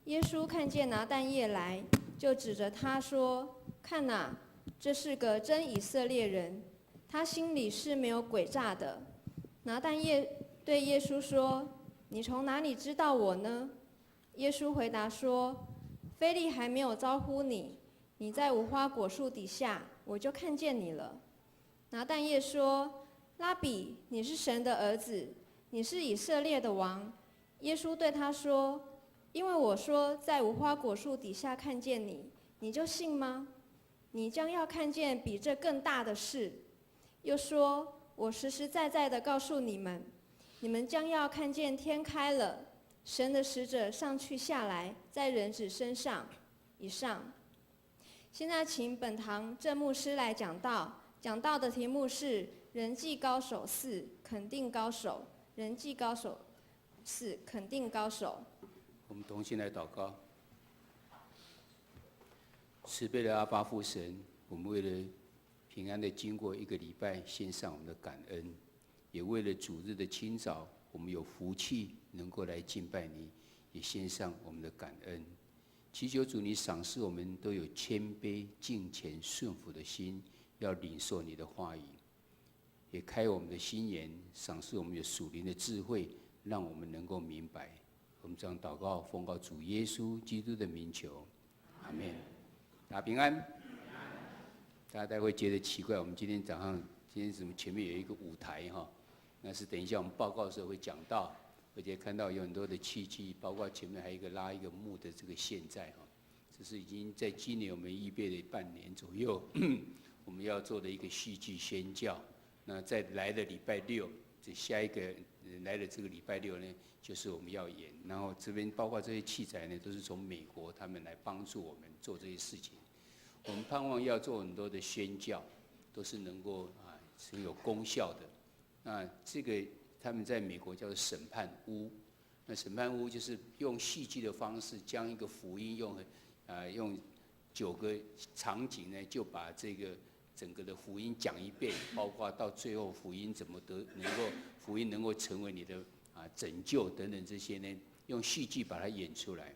耶稣看见拿但业来，就指着他说：“看哪，这是个真以色列人，他心里是没有诡诈的。”拿但业对耶稣说：“你从哪里知道我呢？”耶稣回答说：“腓力还没有招呼你，你在无花果树底下，我就看见你了。”拿但业说：“拉比，你是神的儿子，你是以色列的王。”耶稣对他说：“因为我说在无花果树底下看见你，你就信吗？你将要看见比这更大的事。”又说：“我实实在在的告诉你们，你们将要看见天开了，神的使者上去下来，在人子身上。”以上。现在请本堂郑牧师来讲道，讲道的题目是人际高手4，肯定高手。人际高手4，肯定高手。我们同心来祷告。慈悲的阿爸父神，我们为了平安的经过一个礼拜，献上我们的感恩，也为了主日的清早，我们有福气能够来敬拜你，也献上我们的感恩。祈求主你赏赐我们都有谦卑、敬虔、顺服的心，要领受你的话语，也开我们的心眼，赏赐我们有属灵的智慧，让我们能够明白。我们这样祷告，奉告主耶稣基督的名求，阿们。大家平安。大家待会觉得奇怪，我们今天早上怎么前面有一个舞台哈？那是等一下我们报告的时候会讲到。而且看到有很多的器具，包括前面还有一个拉一个木的这个线在哈，这是已经在今年我们预备了半年左右，我们要做的一个戏剧宣教。那在来的礼拜六，这下一个来的这个礼拜六呢，就是我们要演。然后这边包括这些器材呢，都是从美国他们来帮助我们做这些事情。我们盼望要做很多的宣教，都是能够很有功效的。那这个。他们在美国叫做审判屋，那审判屋就是用戏剧的方式，将一个福音用9个场景呢，就把这个整个的福音讲一遍，包括到最后福音怎么福音能够成为你的拯救等等这些呢，用戏剧把它演出来。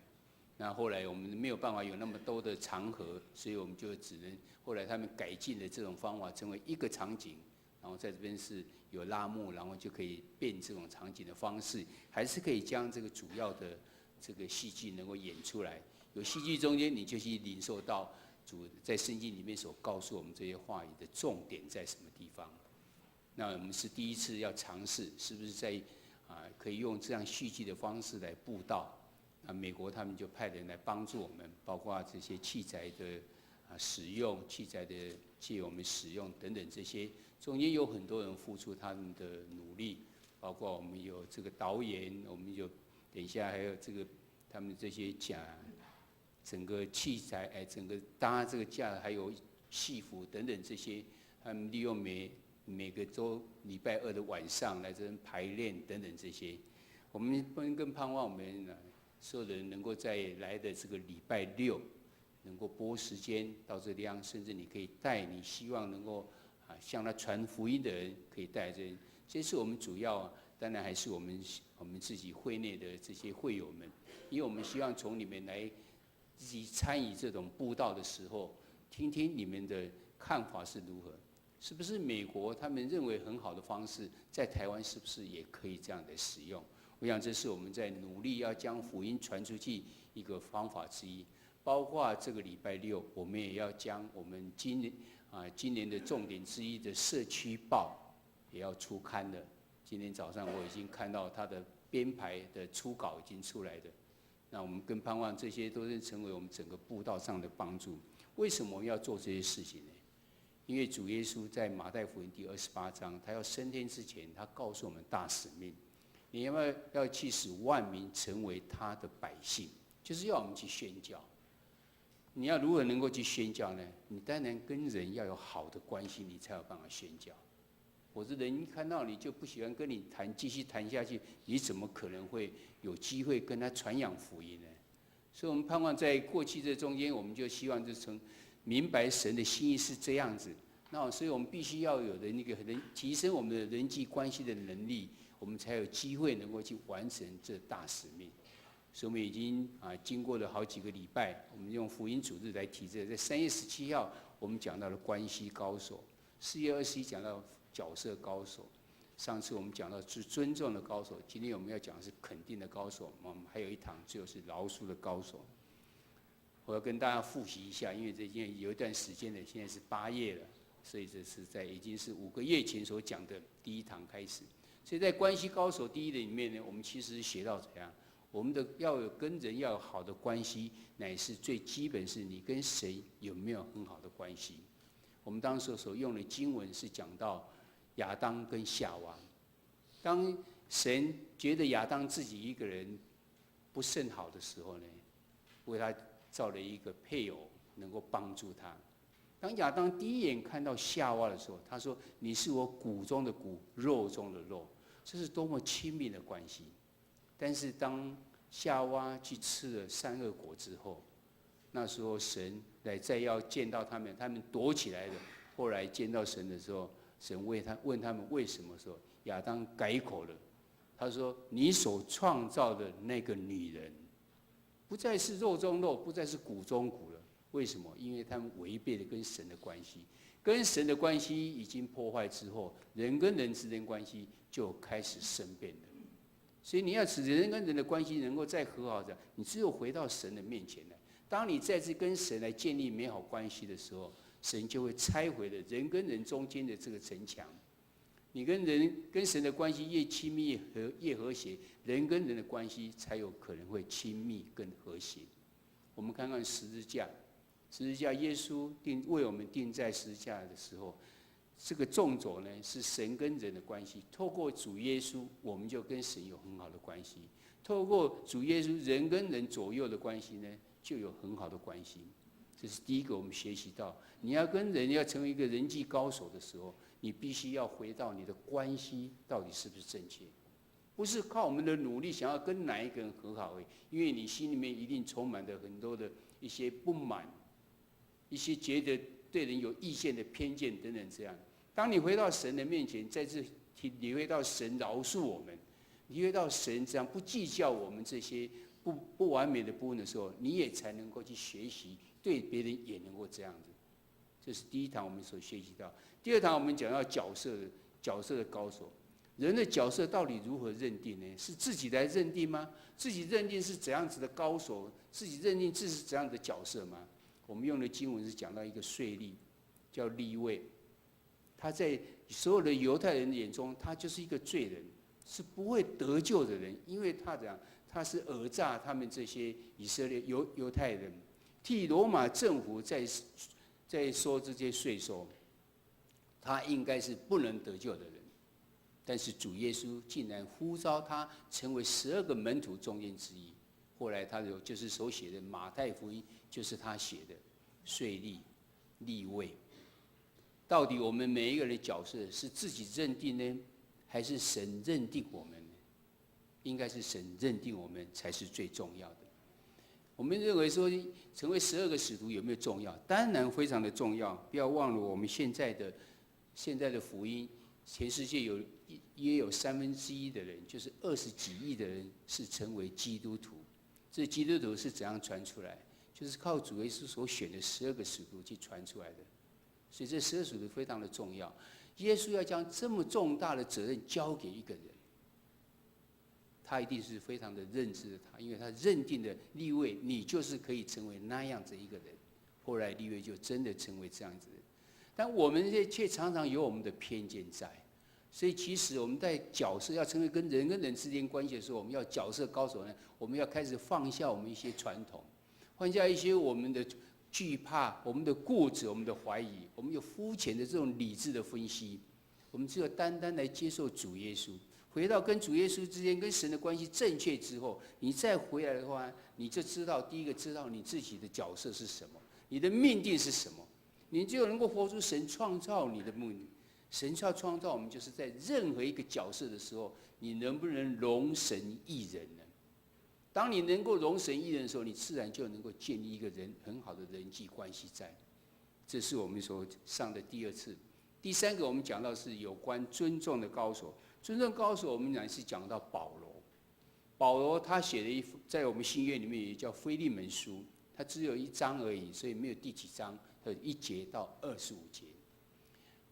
那后来我们没有办法有那么多的场合，所以我们就只能后来他们改进了这种方法，成为一个场景。然后在这边是有拉幕，然后就可以变这种场景的方式，还是可以将这个主要的这个戏剧能够演出来。有戏剧中间，你就去领受到主在圣经里面所告诉我们这些话语的重点在什么地方。那我们是第一次要尝试，是不是在可以用这样戏剧的方式来布道？那美国他们就派人来帮助我们，包括这些器材的使用、器材的借我们使用等等这些。中间有很多人付出他们的努力，包括我们有这个导演，我们有等一下还有这个他们这些整个器材，整个搭这个架，还有戏服等等这些，他们利用每个周礼拜2的晚上来这边排练等等这些。我们更盼望我们所有的人能够在来的这个礼拜6，能够拨时间到这地方，甚至你可以带你希望能够。向他传福音的人可以带着，这是我们主要，当然还是我们自己会内的这些会友们，因为我们希望从你们来自己参与这种布道的时候，听听你们的看法是如何，是不是美国他们认为很好的方式，在台湾是不是也可以这样的使用？我想这是我们在努力要将福音传出去一个方法之一。包括这个礼拜6，我们也要将我们今年的重点之一的社区报也要出刊了。今天早上我已经看到它的编排的初稿已经出来的。那我们更盼望这些都是成为我们整个布道上的帮助。为什么我们要做这些事情呢？因为主耶稣在马太福音第28章，他要升天之前，他告诉我们大使命：你要去使万民成为他的百姓，就是要我们去宣教。你要如何能够去宣教呢？你当然跟人要有好的关系，你才有办法宣教。否则人一看到你就不喜欢跟你谈，继续谈下去，你怎么可能会有机会跟他传扬福音呢？所以我们盼望在过去这中间，我们就希望就明白神的心意是这样子。那所以我们必须要有的那个提升我们的人际关系的能力，我们才有机会能够去完成这大使命。所以我们已经经过了好几个礼拜，我们用福音主日来提这个。在3月17号，我们讲到了关系高手；4月21讲到角色高手。上次我们讲到是尊重的高手，今天我们要讲的是肯定的高手。我们还有一堂最后是饶恕的高手。我要跟大家复习一下，因为这已经有一段时间了，现在是8月了，所以这是已经是5个月前所讲的第一堂开始。所以在关系高手第一的里面呢，我们其实写到怎样？我们要有跟人要有好的关系，乃是最基本是你跟谁有没有很好的关系。我们当时所用的经文是讲到亚当跟夏娃。当神觉得亚当自己一个人不甚好的时候呢，为他造了一个配偶能够帮助他。当亚当第一眼看到夏娃的时候，他说：“你是我骨中的骨，肉中的肉。”这是多么亲密的关系。但是当夏娃去吃了善恶果之后，那时候神再要见到他们，他们躲起来了。后来见到神的时候，神问他们为什么时候，亚当改口了，他说：“你所创造的那个女人，不再是肉中肉，不再是骨中骨了。为什么？因为他们违背了跟神的关系，跟神的关系已经破坏之后，人跟人之间关系就开始生变了。所以你要使人跟人的关系能够再和好的，你只有回到神的面前来。当你再次跟神来建立美好关系的时候，神就会拆毁了人跟人中间的这个城墙。你跟神的关系越亲密越和谐，人跟人的关系才有可能会亲密跟和谐。我们看看十字架，耶稣为我们钉在十字架的时候，这个纵轴呢是神跟人的关系。透过主耶稣，我们就跟神有很好的关系；透过主耶稣，人跟人左右的关系呢就有很好的关系。这是第一个我们学习到，你要跟人要成为一个人际高手的时候，你必须要回到你的关系到底是不是正确，不是靠我们的努力想要跟哪一个人和好而已，因为你心里面一定充满着很多的一些不满，一些觉得对人有意见的偏见等等这样。当你回到神的面前，再次体会到神饶恕我们，体会到神这样不计较我们这些不完美的部分的时候，你也才能够去学习，对别人也能够这样子。这是第一堂我们所学习到。第二堂我们讲到角色的高手，人的角色到底如何认定呢？是自己来认定吗？自己认定是怎样子的高手？自己认定自己是怎样的角色吗？我们用的经文是讲到一个税吏，叫利未。他在所有的犹太人的眼中，他就是一个罪人，是不会得救的人，因为他怎样？他是讹诈他们这些以色列犹太人，替罗马政府在收这些税收，他应该是不能得救的人。但是主耶稣竟然呼召他成为12个门徒中间之一。后来他就是手写的马太福音，就是他写的税吏、利未。到底我们每一个人的角色是自己认定呢，还是神认定我们呢？应该是神认定我们才是最重要的。我们认为说成为12个使徒有没有重要？当然非常的重要。不要忘了我们现在的福音，全世界约有1/3的人，就是20几亿的人是成为基督徒。这基督徒是怎样传出来？就是靠主耶稣所选的12个使徒去传出来的。所以这12使徒非常的重要。耶稣要将这么重大的责任交给一个人，他一定是非常的认知的他，因为他认定的利未，你就是可以成为那样子一个人。后来利未就真的成为这样子的人，但我们却常常有我们的偏见在。所以其实我们在角色要成为跟人之间关系的时候，我们要角色高手呢，我们要开始放下我们一些传统，放下一些我们的惧怕、我们的固执、我们的怀疑，我们有肤浅的这种理智的分析，我们只有单单来接受主耶稣，回到跟主耶稣之间、跟神的关系正确之后，你再回来的话，你就知道第一个知道你自己的角色是什么，你的命定是什么，你就能够活出神创造你的目的。神要创造我们，就是在任何一个角色的时候，你能不能容神益人呢？当你能够容神益人的时候，你自然就能够建立一个很好的人际关系在。这是我们所上的第2次。第3个我们讲到是有关尊重的高手。尊重高手，我们乃是讲到保罗。保罗他写的在我们新约里面也叫腓利门书，它只有1章而已，所以没有第几章，它1节到25节。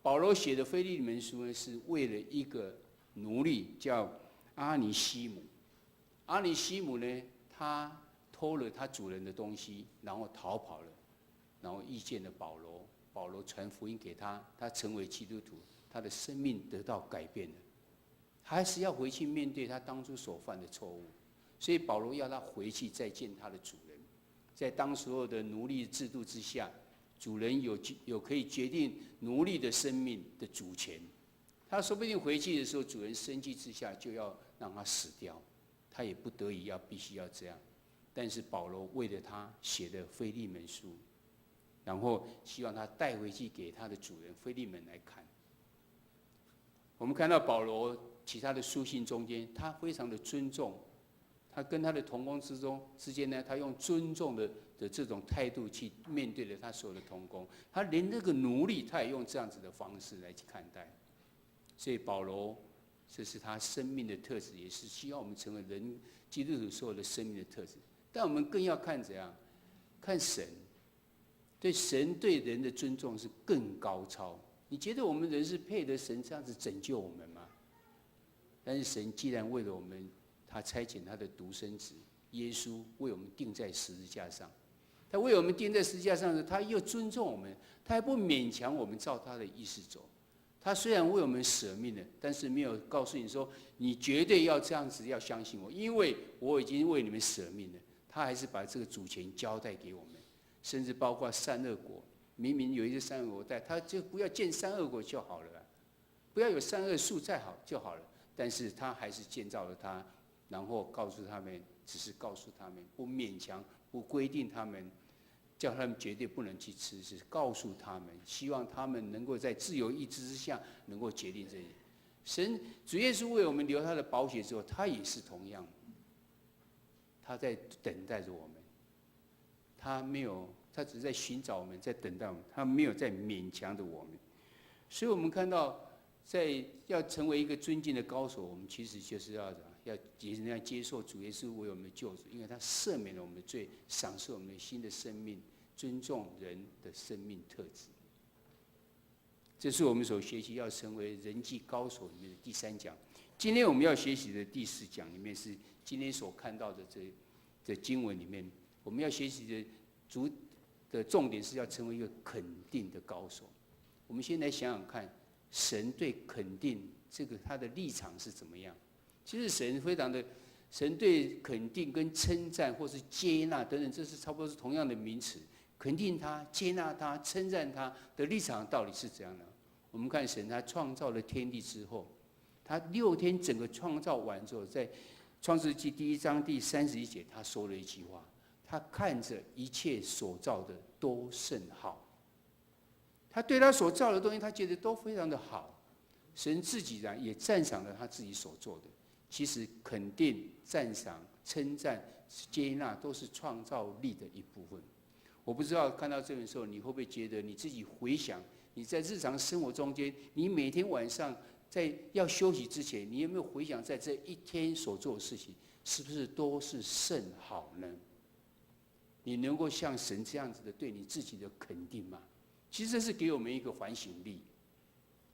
保罗写的腓利门书呢，是为了一个奴隶叫阿尼西姆。阿尼西姆呢，他偷了他主人的东西，然后逃跑了，然后遇见了保罗，保罗传福音给他，他成为基督徒，他的生命得到改变了。还是要回去面对他当初所犯的错误，所以保罗要他回去再见他的主人。在当时候的奴隶制度之下，主人有可以决定奴隶的生命的主权。他说不定回去的时候，主人生气之下就要让他死掉，他也不得已必须要这样。但是保罗为了他写的腓利门书，然后希望他带回去给他的主人腓利门来看。我们看到保罗其他的书信中间，他非常的尊重，他跟他的同工之间呢，他用尊重的这种态度去面对了他所有的同工，他连那个奴隶他也用这样子的方式来去看待。所以保罗，这是他生命的特质，也是希望我们成为人基督徒所有的生命的特质。但我们更要看怎样？看神，对神对人的尊重是更高超。你觉得我们人是配得神这样子拯救我们吗？但是神既然为了我们，他差遣他的独生子耶稣为我们钉在十字架上。他为我们钉在十字架上的时候，他又尊重我们，他还不勉强我们照他的意思走。他虽然为我们舍命了，但是没有告诉你说你绝对要这样子，要相信我，因为我已经为你们舍命了。他还是把这个主权交代给我们，甚至包括善恶果。明明有一些善恶果在，他就不要建善恶果就好了，不要有善恶树再好就好了。但是他还是建造了它，然后告诉他们，只是告诉他们，不勉强，不规定他们，叫他们绝对不能去吃，是告诉他们，希望他们能够在自由意志之下，能够决定这些。神主耶稣为我们流他的宝血之后，他也是同样，他在等待着我们，他没有。他只是在寻找我们，在等待我们，他没有在勉强着我们。所以我们看到，在要成为一个尊敬的高手，我们其实就是要接受主耶稣为我们的救主，因为他赦免了我们的罪，赏赐我们的新的生命，尊重人的生命特质。这是我们所学习要成为人际高手里面的第3讲。今天我们要学习的第4讲里面是今天所看到的这经文里面，我们要学习的重点是要成为一个肯定的高手。我们先来想想看，神对肯定这个他的立场是怎么样？其实神对肯定跟称赞或是接纳等等，这是差不多是同样的名词。肯定他、接纳他、称赞他的立场到底是怎样的？我们看神他创造了天地之后，他6天整个创造完之后，在创世纪第1章第31节，他说了一句话。他看着一切所造的都甚好，他对他所造的东西，他觉得都非常的好。神自己也赞赏了他自己所做的。其实肯定、赞赏、称赞、接纳，都是创造力的一部分。我不知道看到这个时候，你会不会觉得你自己回想，你在日常生活中间，你每天晚上在要休息之前，你有没有回想在这一天所做的事情，是不是都是甚好呢？你能够像神这样子的对你自己的肯定吗？其实这是给我们一个反省力，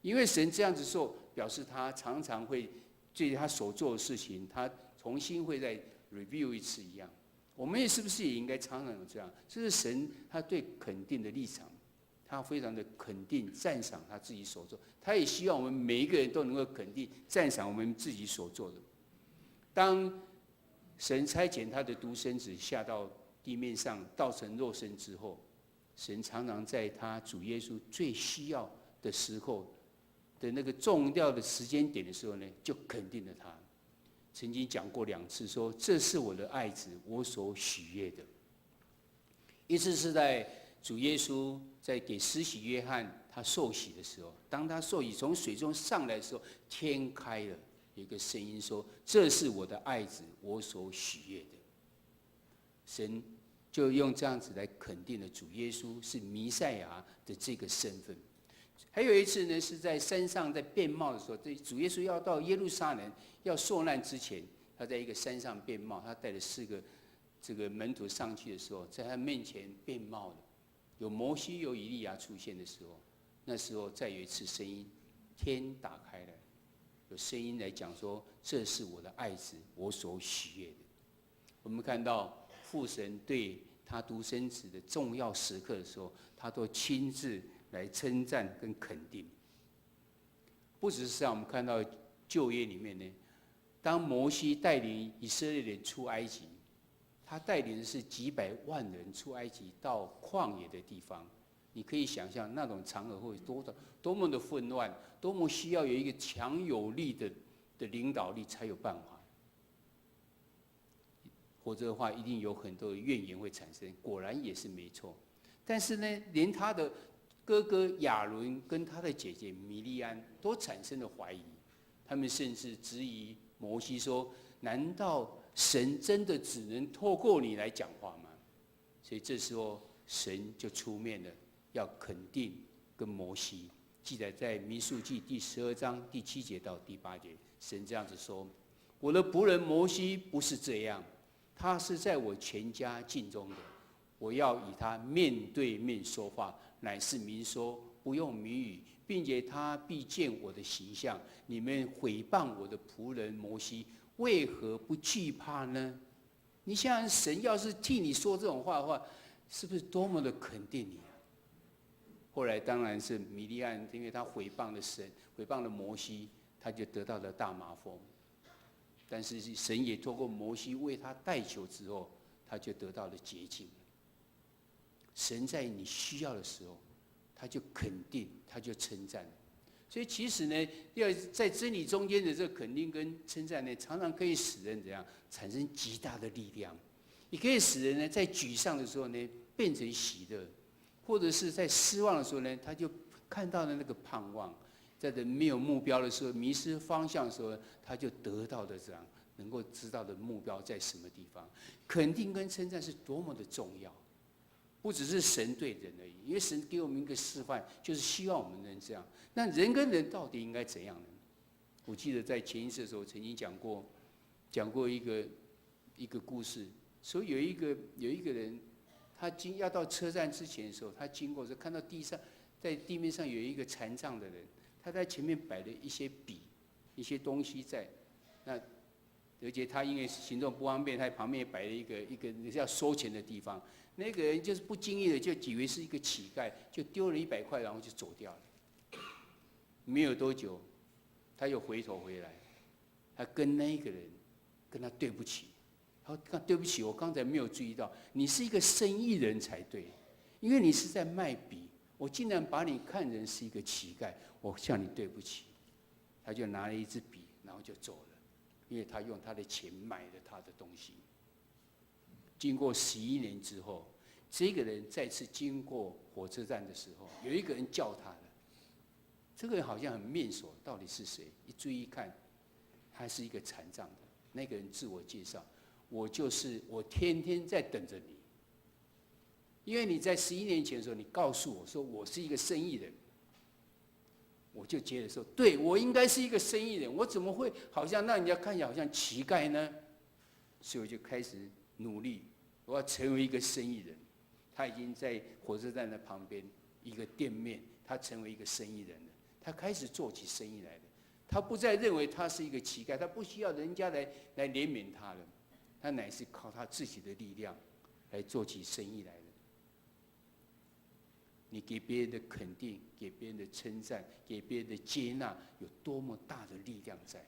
因为神这样子做，表示他常常会对他所做的事情，他重新会再 review 一次一样。我们也是不是也应该常常有这样？这是神他对肯定的立场，他非常的肯定赞赏他自己所做，他也希望我们每一个人都能够肯定赞赏我们自己所做的。当神差遣他的独生子下到地面上道成肉身之后，神常常在他主耶稣最需要的时候的那个重要的时间点的时候呢，就肯定了他。曾经讲过2次说，这是我的爱子，我所喜悦的。一次是在主耶稣在给施洗约翰他受洗的时候，当他受洗从水中上来的时候，天开了，有一个声音说，这是我的爱子，我所喜悦的。神就用这样子来肯定了主耶稣是弥赛亚的这个身份。还有一次呢，是在山上在变貌的时候，主耶稣要到耶路撒冷要受难之前，他在一个山上变貌，他带了4个这个门徒上去的时候，在他面前变貌了，有摩西有以利亚出现的时候，那时候再有一次声音，天打开了，有声音来讲说：“这是我的爱子，我所喜悦的。”我们看到父神对他独生子的重要时刻的时候，他都亲自来称赞跟肯定。不只是像我们看到旧约里面呢，当摩西带领以色列人出埃及，他带领的是几百万人出埃及到旷野的地方。你可以想象那种场合会多么的混乱，多么需要有一个强有力的领导力才有办法。否则的话，一定有很多的怨言会产生。果然也是没错。但是呢，连他的哥哥亚伦跟他的姐姐米利安都产生了怀疑，他们甚至质疑摩西说：“难道神真的只能透过你来讲话吗？”所以这时候神就出面了，要肯定跟摩西。记载在民数记第12章第7节到第8节，神这样子说：“我的仆人摩西不是这样，他是在我全家境中的，我要以他面对面说话，乃是明说，不用谜语，并且他必见我的形象。你们毁谤我的仆人摩西，为何不惧怕呢？”你想想，神要是替你说这种话的话，是不是多么的肯定你啊？后来当然是米利暗，因为他毁谤了神，毁谤了摩西，他就得到了大麻风。但是神也透过摩西为他代求之后，他就得到了洁净。神在你需要的时候，他就肯定，他就称赞。所以其实呢，要在真理中间的这个肯定跟称赞呢，常常可以使人怎样产生极大的力量。也可以使人呢，在沮丧的时候呢，变成喜乐，或者是在失望的时候呢，他就看到了那个盼望。在人没有目标的时候，迷失方向的时候，他就得到的这样能够知道的目标在什么地方。肯定跟称赞是多么的重要，不只是神对人而已，因为神给我们一个示范，就是希望我们能这样。那人跟人到底应该怎样呢？我记得在前一次的时候曾经讲过一个故事，说有一个人，他要到车站之前的时候，他经过时看到在地面上有一个残障的人。他在前面摆了一些笔，一些东西在，那而且他因为行动不方便，他旁边也摆了一个要收钱的地方。那个人就是不经意的就以为是一个乞丐，就丢了100块，然后就走掉了。没有多久，他又回头回来，他跟那个人跟他对不起，他说：“对不起，我刚才没有注意到，你是一个生意人才对，因为你是在卖笔。”我竟然把你看成是一个乞丐，我向你对不起。他就拿了一支笔，然后就走了，因为他用他的钱买了他的东西。经过11年之后，这个人再次经过火车站的时候，有一个人叫他了。这个人好像很面熟，到底是谁？一注意看，他是一个残障的。那个人自我介绍：“我天天在等着你。因为你在11年前的时候，你告诉我说我是一个生意人，我就接着说，对，我应该是一个生意人，我怎么会好像让人家看起来好像乞丐呢？所以我就开始努力，我要成为一个生意人。他已经在火车站的旁边一个店面，他成为一个生意人了，他开始做起生意来了。他不再认为他是一个乞丐，他不需要人家来怜悯他了，他乃是靠他自己的力量来做起生意来了。你给别人的肯定，给别人的称赞，给别人的接纳，有多么大的力量在？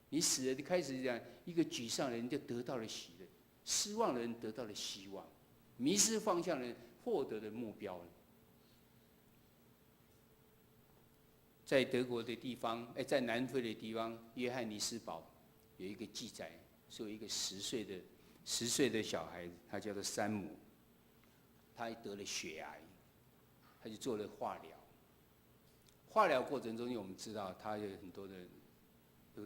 你使人开始讲，一个沮丧的人就得到了喜乐，失望的人得到了希望，迷失方向的人获得了目标了。在德国的地方，在南非的地方，约翰尼斯堡有一个记载，说有一个10岁的小孩子，他叫做山姆，他得了血癌。他就做了化疗，化疗过程中，我们知道他有很多的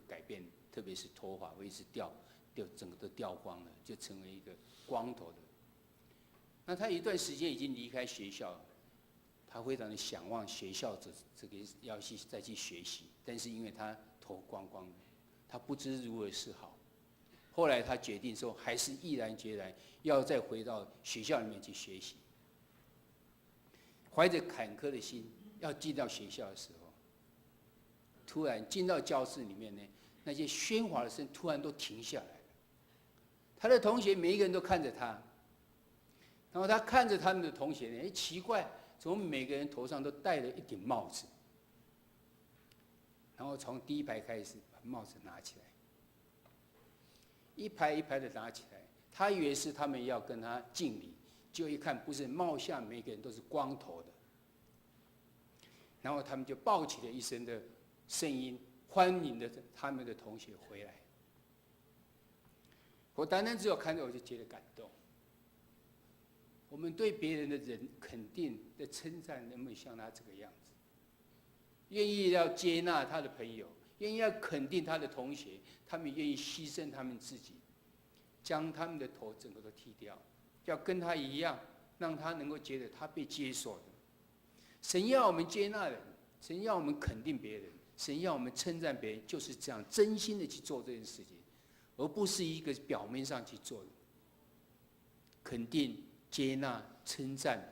改变，特别是头发会一直掉，整个都掉光了，就成为一个光头的。那他一段时间已经离开学校，他非常的想望学校这个要再去学习，但是因为他头光光的，他不知如何是好。后来他决定说，还是毅然决然要再回到学校里面去学习。怀着坎坷的心要进到学校的时候，突然进到教室里面呢，那些喧哗的声突然都停下来了。他的同学每一个人都看着他，然后他看着他们的同学呢，奇怪，怎么每个人头上都戴了一顶帽子？然后从第一排开始把帽子拿起来，一排一排的拿起来，他以为是他们要跟他敬礼，结果一看不是，帽下每个人都是光头的。然后他们就抱起了一声的声音，欢迎着他们的同学回来。我单单只有看到我就觉得感动。我们对别人的肯定的称赞，能不能像他这个样子？愿意要接纳他的朋友，愿意要肯定他的同学，他们愿意牺牲他们自己，将他们的头整个都剃掉，要跟他一样，让他能够觉得他被接受的。神要我们接纳人，神要我们肯定别人，神要我们称赞别人，就是这样真心的去做这件事情，而不是一个表面上去做的。肯定、接纳、称赞，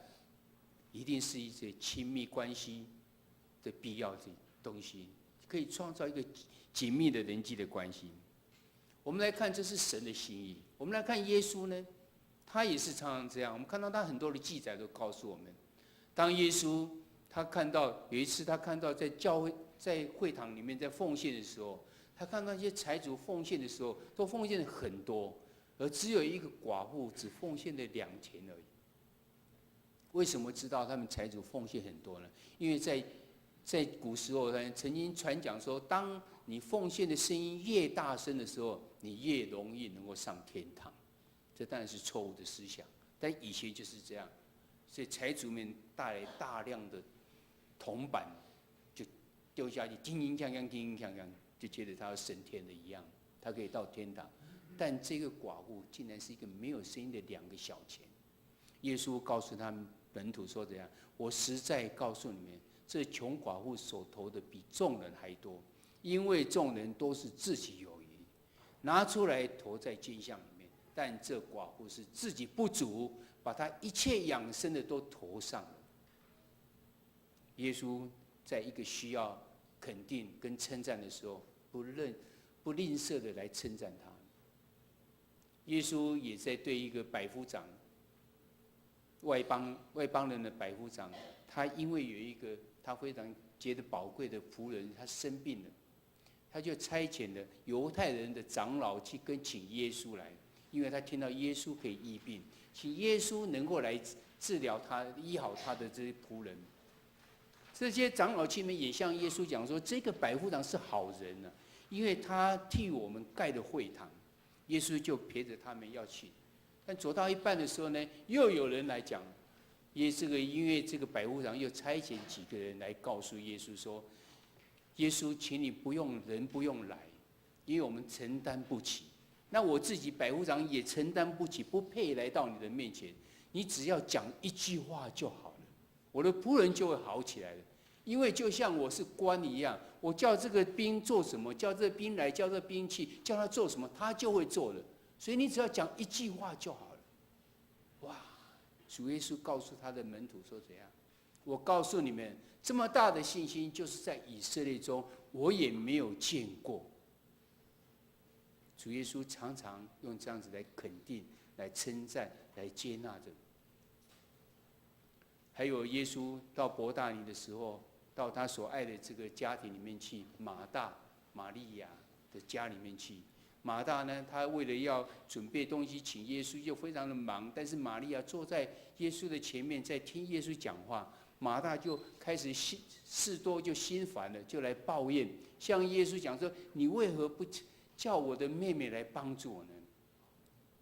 一定是一些亲密关系的必要的东西，可以创造一个紧密的人际的关系。我们来看，这是神的心意。我们来看耶稣呢，他也是常常这样。我们看到他很多的记载都告诉我们，当耶稣他看到有一次，他看到在教会在会堂里面在奉献的时候，他看到一些财主奉献的时候，都奉献很多，而只有一个寡妇只奉献了2钱而已。为什么知道他们财主奉献很多呢？因为在古时候呢，曾经传讲说，当你奉献的声音越大声的时候，你越容易能够上天堂。这当然是错误的思想，但以前就是这样。所以财主们带来大量的铜板，就丢下去，叮叮锵锵，叮叮锵锵，就觉得他要升天的一样，他可以到天堂。但这个寡妇竟然是一个没有声音的2个小钱。耶稣告诉他们门徒说：“怎样？我实在告诉你们，这穷寡妇所投的比众人还多，因为众人都是自己有余，拿出来投在金箱里面，但这寡妇是自己不足，把她一切养生的都投上了。”耶稣在一个需要肯定跟称赞的时候，不吝啬的来称赞他。耶稣也在对一个百夫长，外邦人的百夫长，他因为有一个他非常觉得宝贵的仆人，他生病了，他就差遣了犹太人的长老去请耶稣来，因为他听到耶稣可以医病，请耶稣能够来治疗他、医好他的这些仆人。这些长老们也向耶稣讲说，这个百夫长是好人啊，因为他替我们盖的会堂。耶稣就陪着他们要去，但走到一半的时候呢，又有人来讲，因为这个百夫长又差遣几个人来告诉耶稣说，耶稣，请你不用来，因为我们承担不起。那我自己百夫长也承担不起，不配来到你的面前。你只要讲一句话就好了，我的仆人就会好起来了。因为就像我是官一样，我叫这个兵做什么，叫这个兵来，叫这个兵去，叫他做什么，他就会做了。所以你只要讲一句话就好了。哇！主耶稣告诉他的门徒说：“怎样？我告诉你们，这么大的信心，就是在以色列中我也没有见过。”主耶稣常常用这样子来肯定、来称赞、来接纳着。还有耶稣到伯大尼的时候，到他所爱的这个家庭里面去，马大、玛利亚的家里面去。马大呢，他为了要准备东西请耶稣，就非常的忙。但是玛利亚坐在耶稣的前面，在听耶稣讲话。马大就开始事多就心烦了，就来抱怨，向耶稣讲说：“你为何不叫我的妹妹来帮助我呢？”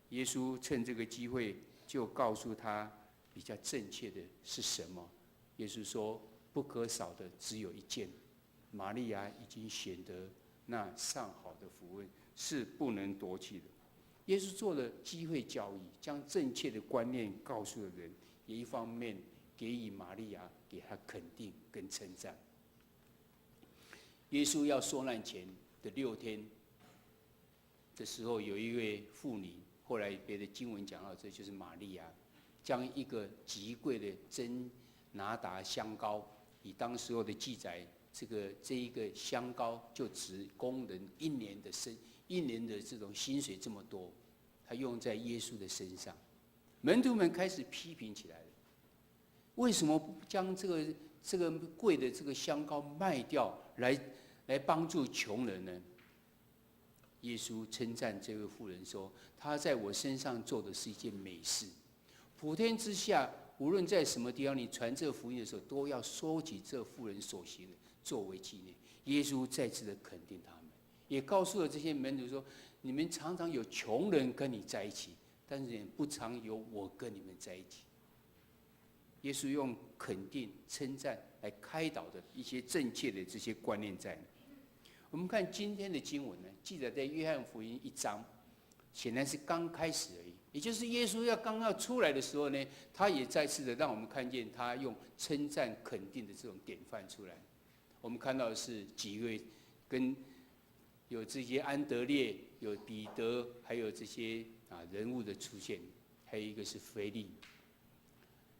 耶稣趁这个机会就告诉他比较正确的是什么。耶稣说：“不可少的只有一件，玛利亚已经选得那上好的福分，是不能夺去的。”耶稣做了机会教育，将正确的观念告诉了人，也一方面给予玛利亚给他肯定跟称赞。耶稣要受难前的6天，的时候，有一位妇女，后来别的经文讲到，这就是玛利亚，将一个极贵的真拿达香膏，以当时候的记载，这一个香膏就值工人一年的这种薪水这么多，他用在耶稣的身上，门徒们开始批评起来了，为什么不将这个贵的这个香膏卖掉，来帮助穷人呢？耶稣称赞这位妇人说：“她在我身上做的是一件美事。普天之下，无论在什么地方，你传这福音的时候，都要收集这妇人所行的，作为纪念。”耶稣再次的肯定他们，也告诉了这些门徒说：“你们常常有穷人跟你在一起，但是也不常有我跟你们在一起。”耶稣用肯定、称赞来开导的一些正确的这些观念在。我们看今天的经文呢，记载在约翰福音1章，显然是刚开始而已。也就是耶稣刚要出来的时候呢，他也再次的让我们看见他用称赞、肯定的这种典范出来。我们看到的是几位有这些安德烈、有彼得，还有这些人物的出现，还有一个是腓利。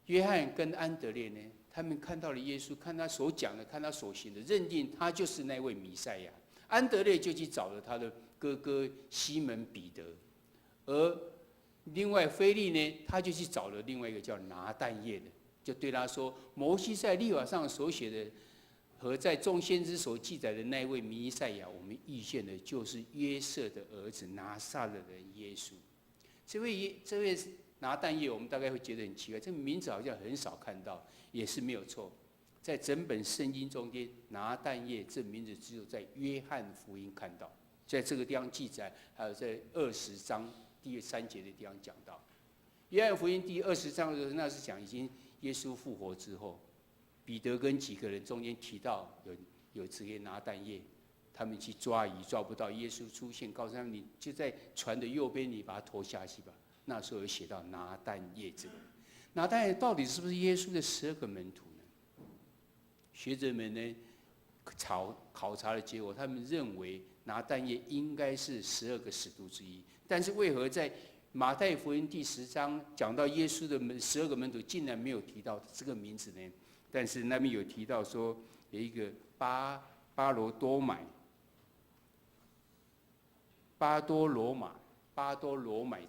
约翰跟安德烈呢，他们看到了耶稣，看他所讲的，看他所行的，认定他就是那位弥赛亚。安德烈就去找了他的哥哥西门彼得，而另外腓利呢，他就去找了另外一个叫拿但业的，就对他说：“摩西在律法上所写的，和在众先知所记载的那位弥赛亚，我们遇见的就是约瑟的儿子拿撒勒人耶稣。”这位拿但业，我们大概会觉得很奇怪，这个名字好像很少看到，也是没有错。在整本圣经中间，拿但业这名字只有在约翰福音看到，在这个地方记载，还有在20章第3节的地方讲到。约翰福音第20章的时候，那是讲已经耶稣复活之后，彼得跟几个人中间提到有这些拿但业，他们去抓鱼抓不到，耶稣出现，告诉他们：“你就在船的右边，你把它拖下去吧。”那时候有写到拿但业这个人，拿但业到底是不是耶稣的12个门徒呢？学者们呢考察的结果，他们认为拿但业应该是12个使徒之一，但是为何在马太福音第10章讲到耶稣的12个门徒，竟然没有提到这个名字呢？但是那边有提到说有一个巴多罗买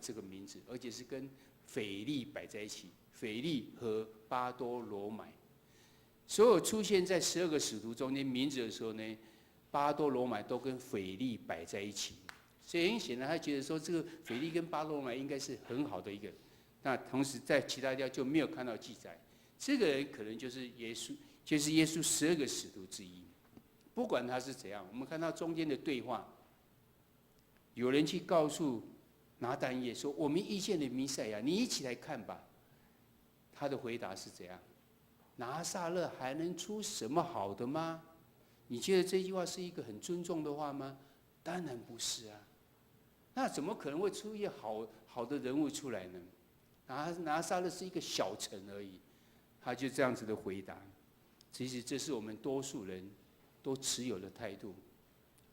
这个名字，而且是跟腓利摆在一起，腓利和巴多罗买。所有出现在12个使徒中间名字的时候呢，巴多罗买都跟腓利摆在一起，所以很显然他觉得说这个腓利跟巴多罗买应该是很好的一个。那同时在其他地方就没有看到记载，这个人可能就是耶稣12个使徒之一。不管他是怎样，我们看到中间的对话，有人去告诉拿但业说：“我们遇见了弥赛亚，你一起来看吧。”他的回答是怎样？拿撒勒还能出什么好的吗？你觉得这句话是一个很尊重的话吗？当然不是啊。那怎么可能会出一个好的人物出来呢？拿撒勒是一个小城而已。他就这样子的回答。其实这是我们多数人都持有的态度。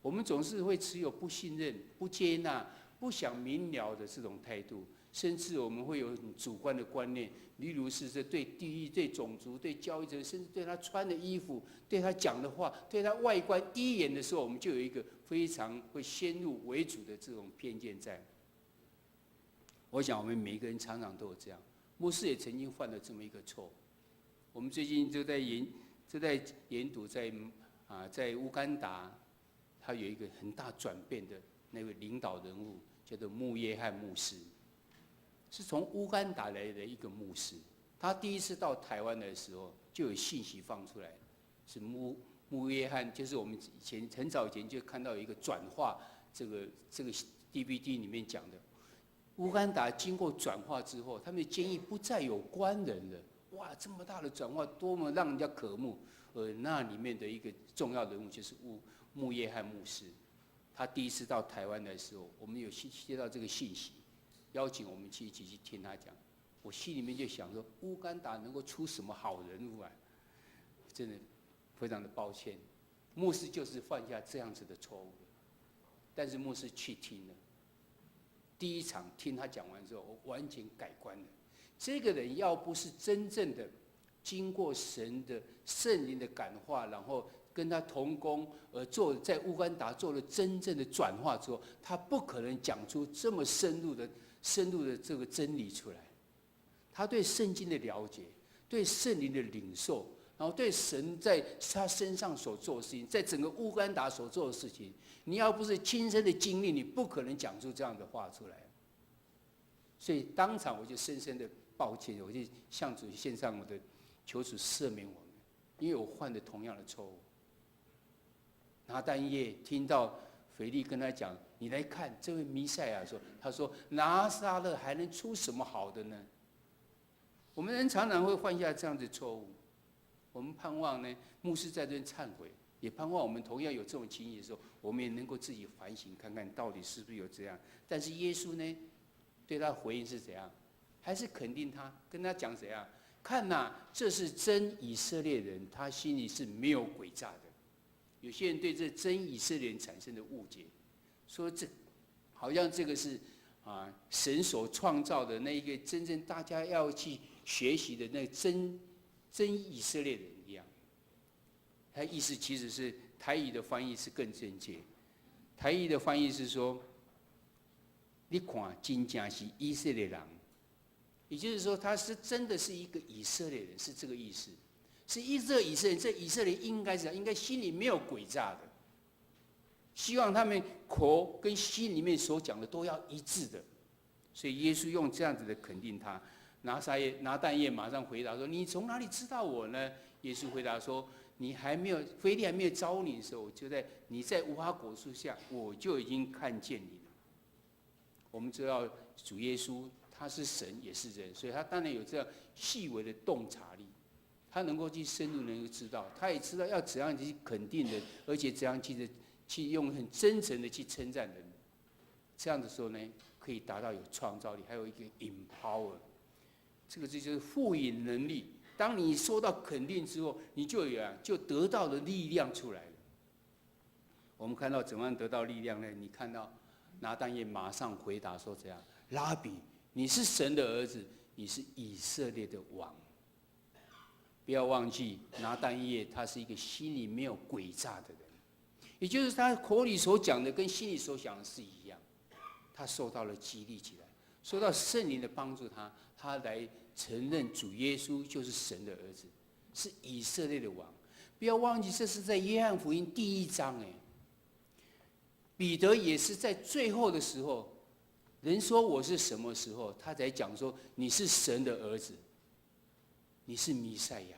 我们总是会持有不信任、不接纳、不想明了的这种态度，甚至我们会有很主观的观念，例如是对地域、对种族、对教育者，甚至对他穿的衣服、对他讲的话、对他外观，第一眼的时候，我们就有一个非常会先入为主的这种偏见在。我想我们每一个人常常都有这样，牧师也曾经犯了这么一个错。我们最近就在研读在乌干达，他有一个很大转变的那位领导人物，叫做穆耶翰牧师，是从乌干达来的一个牧师。他第一次到台湾的时候，就有信息放出来，是穆耶翰，就是我们很早以前就看到有一个转化这个 DVD 里面讲的，乌干达经过转化之后，他们的监狱不再有官人了。哇，这么大的转化，多么让人家渴慕！那里面的一个重要人物就是穆耶翰牧师。他第一次到台湾的时候，我们有接到这个信息，邀请我们一起去听他讲。我心里面就想说，乌干达能够出什么好人物啊？真的非常的抱歉，牧师就是犯下这样子的错误。但是牧师去听了，第一场听他讲完之后，我完全改观了。这个人要不是真正的经过神的圣灵的感化，然后跟他同工，在乌干达做了真正的转化之后，他不可能讲出这么深入的这个真理出来。他对圣经的了解，对圣灵的领受，然后对神在他身上所做的事情，在整个乌干达所做的事情，你要不是亲身的经历，你不可能讲出这样的话出来。所以当场我就深深的抱歉，我就向主献上我的求主赦免我们，因为我犯了同样的错误。拿但业听到腓力跟他讲：“你来看这位弥赛亚。”他说：“拿撒勒还能出什么好的呢？”我们人常常会犯下这样的错误。我们盼望呢，牧师在这边忏悔，也盼望我们同样有这种情形的时候，我们也能够自己反省，看看到底是不是有这样。但是耶稣呢，对他的回应是怎样？还是肯定他，跟他讲怎样？看呐，这是真以色列人，他心里是没有诡诈的。有些人对这真以色列人产生的误解，说这好像这个是神所创造的那一个真正大家要去学习的那真以色列人一样。他意思其实是台语的翻译是更正确，台语的翻译是说，你看真正是以色列人，也就是说他是真的是一个以色列人，是这个意思。是这以色列人，这以色列应该是应该心里没有诡诈的，希望他们口跟心里面所讲的都要一致的。所以耶稣用这样子的肯定他。拿但业马上回答说：“你从哪里知道我呢？”耶稣回答说：“腓力还没有招你的时候，你在无花果树下，我就已经看见你了。”我们知道主耶稣他是神也是人，所以他当然有这样细微的洞察力。他能够去深入，能够知道，他也知道要怎样去肯定人，而且怎样去用很真诚的去称赞人。这样的时候呢，可以达到有创造力，还有一个 empower， 这个就是赋予能力。当你受到肯定之后，你就得到了力量出来了。我们看到怎么样得到力量呢？你看到拿但业马上回答说：“这样，拉比，你是神的儿子，你是以色列的王。”不要忘记，拿但业他是一个心里没有诡诈的人，也就是他口里所讲的跟心里所想的是一样。他受到了激励起来，受到圣灵的帮助他来承认主耶稣就是神的儿子，是以色列的王。不要忘记，这是在约翰福音第1章。彼得也是在最后的时候，人说我是什么时候，他才讲说你是神的儿子，你是弥赛亚。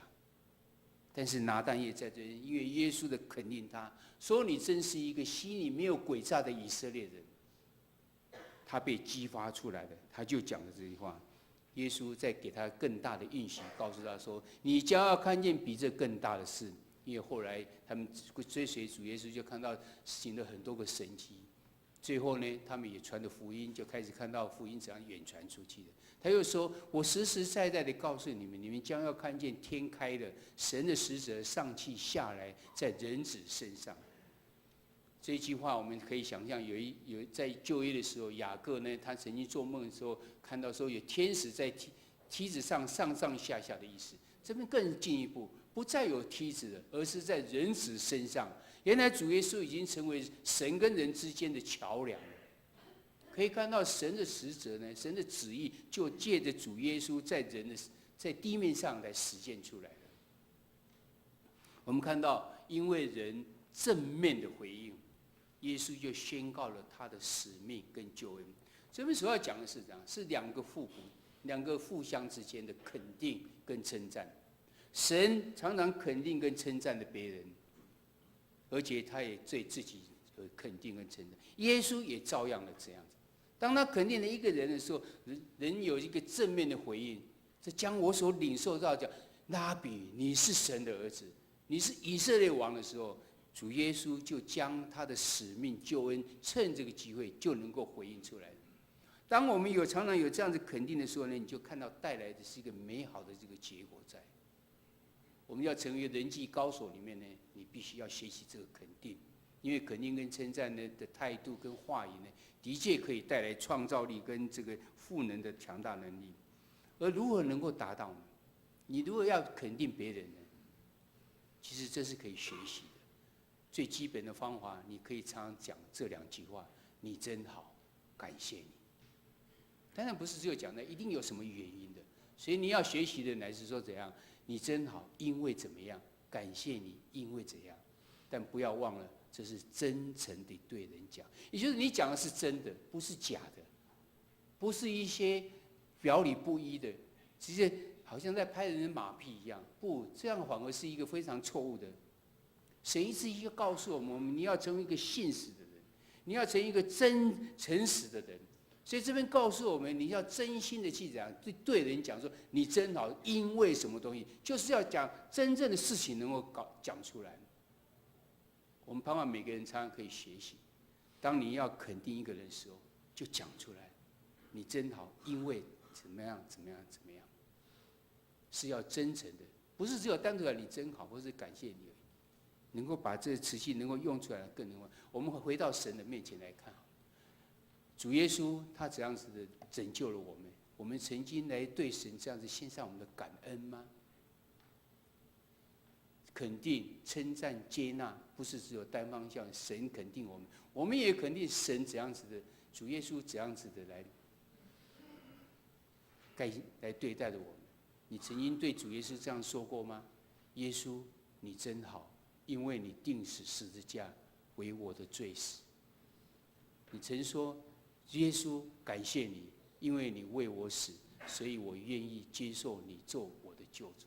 但是拿但业在这里，因为耶稣的肯定他，说你真是一个心里没有诡诈的以色列人，他被激发出来了，他就讲了这句话。耶稣在给他更大的应许，告诉他说：“你将要看见比这更大的事。”因为后来他们追随主耶稣，就看到行了很多个神迹。最后呢，他们也传的福音，就开始看到福音怎样远传出去的。他又说：“我实实在在的告诉你们，你们将要看见天开了，神的使者上去下来，在人子身上。”这一句话我们可以想象，有在旧约的时候，雅各呢，他曾经做梦的时候，看到说有天使在梯子上上上下下的意思。这边更进一步，不再有梯子了，而是在人子身上。原来主耶稣已经成为神跟人之间的桥梁了。可以看到神的使者呢，神的旨意就借着主耶稣在地面上来实现出来了。我们看到，因为人正面的回应，耶稣就宣告了他的使命跟救恩。这边所要讲的是这样，是两个互相之间的肯定跟称赞。神常常肯定跟称赞了别人，而且他也对自己有肯定跟称赞。耶稣也照样的这样子。当他肯定了一个人的时候，人有一个正面的回应，这将我所领受到讲，拉比，你是神的儿子，你是以色列王的时候，主耶稣就将他的使命救恩，趁这个机会就能够回应出来。当我们常常有这样子肯定的时候呢，你就看到带来的是一个美好的这个结果在。我们要成为人际高手里面呢，你必须要学习这个肯定，因为肯定跟称赞的态度跟话语呢，的确可以带来创造力跟这个赋能的强大能力。而如何能够达到呢？你如果要肯定别人呢，其实这是可以学习的。最基本的方法，你可以常常讲这2句话：你真好，感谢你。当然不是只有讲的，一定有什么原因的。所以你要学习的乃是说怎样？你真好，因为怎么样？感谢你，因为怎样？但不要忘了，这是真诚地对人讲，也就是你讲的是真的，不是假的，不是一些表里不一的，直接好像在拍人的马屁一样。不，这样反而是一个非常错误的。神一次一个告诉我们，你要成为一个信实的人，你要成为一个诚实的人。所以这边告诉我们，你要真心的去讲，对人讲说你真好，因为什么东西，就是要讲真正的事情能够讲出来。我们盼望每个人常常可以学习，当你要肯定一个人的时候，就讲出来，你真好，因为怎么样怎么样怎么样，是要真诚的，不是只有单独的你真好，或是感谢你而已。能够把这个词性能够用出来，更能够我们回到神的面前来看。主耶稣他怎样子的拯救了我们？我们曾经来对神这样子献上我们的感恩吗？肯定、称赞、接纳，不是只有单方向。神肯定我们，我们也肯定神怎样子的，主耶稣怎样子的来对待的我们。你曾经对主耶稣这样说过吗？耶稣，你真好，因为你钉死十字架为我的罪死。你曾说，耶稣，感谢你，因为你为我死，所以我愿意接受你做我的救主。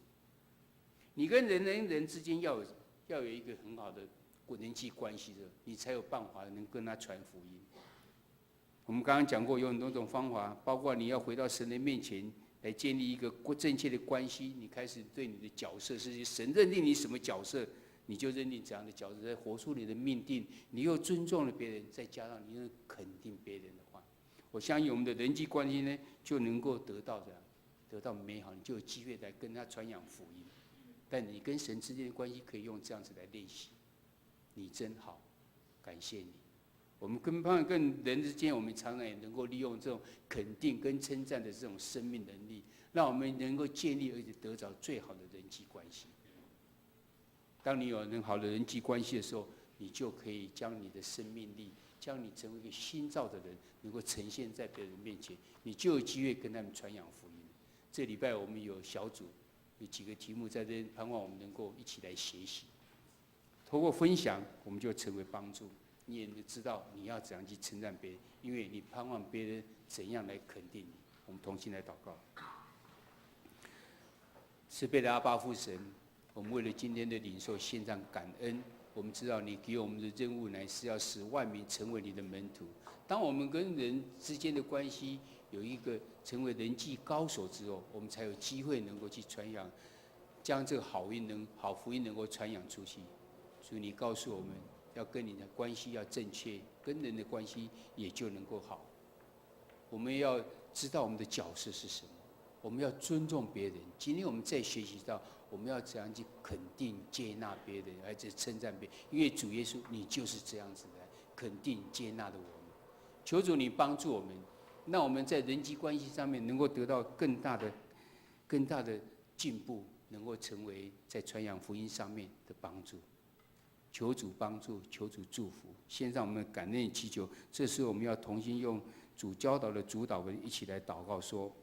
你跟人之间要有一个很好的人际关系的，你才有办法能跟他传福音。我们刚刚讲过有很多种方法，包括你要回到神的面前来建立一个正确的关系。你开始对你的角色，是神认定你什么角色，你就认定这样的角色，再活出你的命定。你又尊重了别人，再加上你又肯定别人的话，我相信我们的人际关系呢，就能够得到美好，你就有机会来跟他传扬福音。但你跟神之间的关系可以用这样子来练习。你真好，感谢你。我们跟人之间，我们常常也能够利用这种肯定跟称赞的这种生命能力，让我们能够建立而且得着最好的人际关系。当你有很好的人际关系的时候，你就可以将你的生命力，将你成为一个新造的人，能够呈现在别人面前，你就有机会跟他们传扬福音。这礼拜我们有小组，有几个题目在这边，盼望我们能够一起来学习。透过分享，我们就成为帮助。你也知道你要怎样去称赞别人，因为你盼望别人怎样来肯定你。我们同心来祷告。慈悲的阿爸父神，我们为了今天的领受献上感恩。我们知道你给我们的任务乃是要使万民成为你的门徒。当我们跟人之间的关系有一个成为人际高手之后，我们才有机会能够去传扬，将这个好福音能够传扬出去。所以你告诉我们，要跟你的关系要正确，跟人的关系也就能够好。我们要知道我们的角色是什么，我们要尊重别人。今天我们在学习到，我们要怎样去肯定、接纳别人，而且称赞别人。因为主耶稣，你就是这样子的肯定、接纳的我们。求主你帮助我们，让我们在人际关系上面能够得到更大的进步，能够成为在传扬福音上面的帮助。求主帮助，求主祝福。献上我们的感恩祈求。这时候我们要同心用主教导的主导文一起来祷告说。